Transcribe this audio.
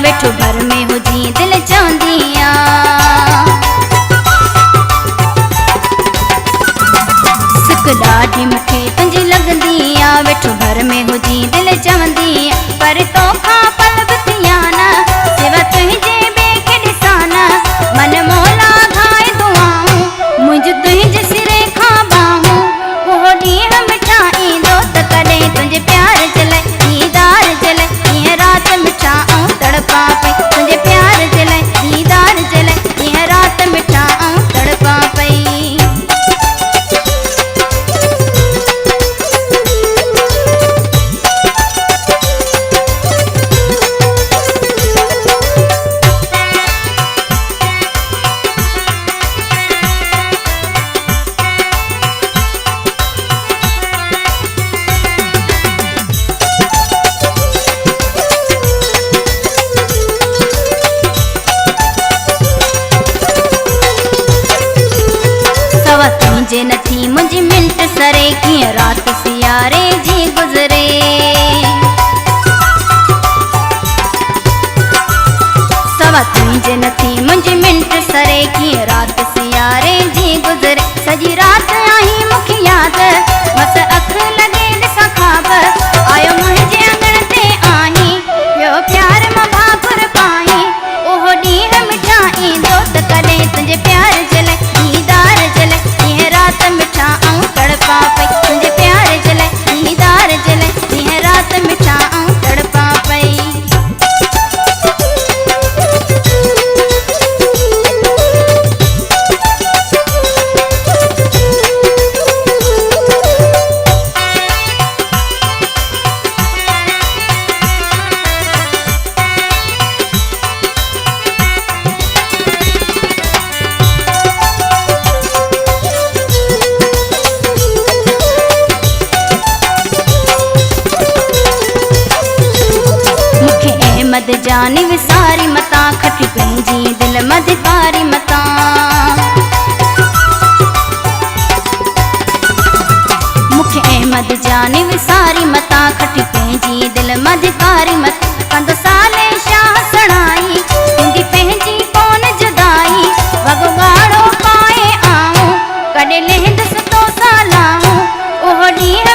वेठो घर में हुजी दिल चवंदिया सिक ॾाढी मूंखे तुंहिंजी लॻंदी आ वेठो घर में हुजी दिल चवंदी पर तोखां पल बि थिया न सिवा तुंहिंजे ॿिए खे ॾिसां न मन मोला घाए दुआऊं मुंहिंजो तुंहिंजे सिरे खां बाहूं उहो ॾींहुं मिठा ईंदो त कॾहिं तुंहिंजे प्यार जे लाइ दीदार जे लाइ ईअं राति मिठा ऐं तड़पा पई तुंहिंजे प्यार जे लाइ दीदार जे लाइ ईअं राति मिठा ऐं तड़पा पई तुंहिंजे नथी मुंहिंजी मिंट सरे कीअं राति सियारे जी गुज़रे सवा तुंहिंजे नथी मुंहिंजी मिंट सरे कीअं राति सियारे जी गुज़रे सॼी राति आई मूंखे यादि बस अख लॻे ॾिसां ख़्वाब आयो मुंहिंजे अंगण ते आहीं ॿियो प्यार मां भाकुर पाहीं उहो ॾींहुं मिठा ईंदो त कॾहिं तुंहिंजे प्यार जे लाइ दीदार जे लाइ रात मिठा ऐं तड़पा पई तुंहिंजे प्यार जे लाइ दीदार जे लाइ ईअं राति मिठा ऐं तड़पा पई मद जानी विसारी मता खटी पंहिंजी दिल मधिकारी मता मूंखे अहमद जानी विसारी मता खटी पंहिंजी दिल मधिकारी मत कंदो साले शाह सणाई तुंहिंजी पंहिंजी कोन जुदाई वॻो ॻाढ़ो पाए आऊं कॾहिं लहंदसि तो सां लाऊं उहो ॾींहुं